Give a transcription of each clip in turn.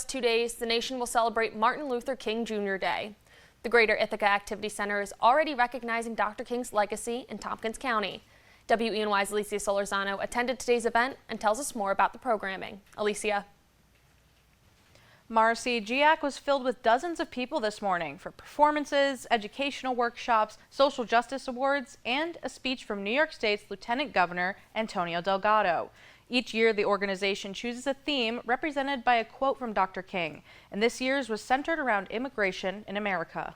2 days, the nation will celebrate Martin Luther King Jr. Day. The Greater Ithaca Activities Center is already recognizing Dr. King's legacy in Tompkins County. WENY's Alicia Solorzano attended today's event and tells us more about the programming. Alicia. Marcy, GIAC was filled with dozens of people this morning for performances, educational workshops, social justice awards, and a speech from New York State's Lieutenant Governor Antonio Delgado. Each year, the organization chooses a theme represented by a quote from Dr. King, and this year's was centered around immigration in America.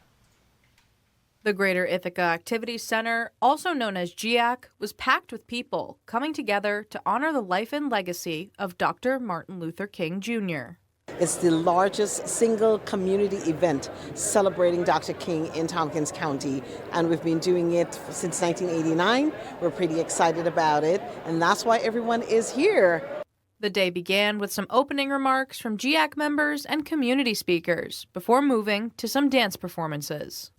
The Greater Ithaca Activities Center, also known as GIAC, was packed with people coming together to honor the life and legacy of Dr. Martin Luther King Jr. It's the largest single community event celebrating Dr. King in Tompkins County, and we've been doing it since 1989. We're pretty excited about it, and that's why everyone is here. The day began with some opening remarks from GIAC members and community speakers before moving to some dance performances.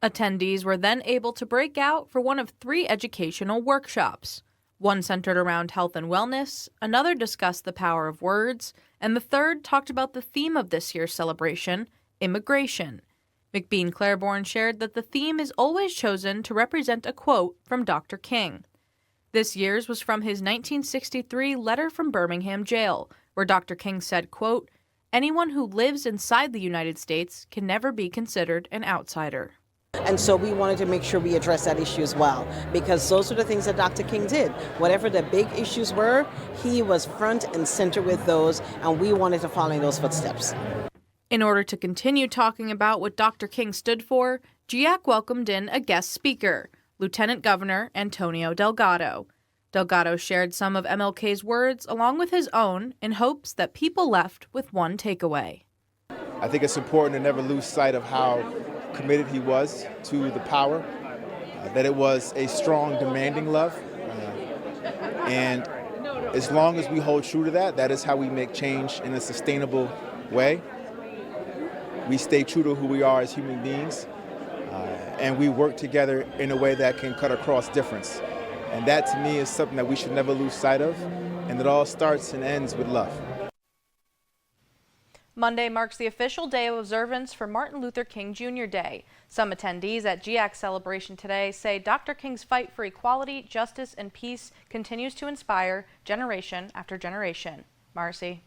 Attendees were then able to break out for one of 3 educational workshops. One centered around health and wellness, another discussed the power of words, and the third talked about the theme of this year's celebration, immigration. McBean Claiborne shared that the theme is always chosen to represent a quote from Dr. King. This year's was from his 1963 letter from Birmingham jail, where Dr. King said, quote, "Anyone who lives inside the United States can never be considered an outsider." And so we wanted to make sure we address that issue as well, because those are the things that Dr. King did. Whatever the big issues were, he was front and center with those, and we wanted to follow in those footsteps. In order to continue talking about what Dr. King stood for, GIAC welcomed in a guest speaker, Lieutenant Governor Antonio Delgado. Delgado shared some of MLK's words along with his own in hopes that people left with one takeaway. I think it's important to never lose sight of how committed he was to the power, that it was a strong, demanding love. And as long as we hold true to that, that is how we make change in a sustainable way. We stay true to who we are as human beings, and we work together in a way that can cut across difference. And that, to me, is something that we should never lose sight of, and it all starts and ends with love. Monday marks the official day of observance for Martin Luther King Jr. Day. Some attendees at GIAC's celebration today say Dr. King's fight for equality, justice, and peace continues to inspire generation after generation. Marcy.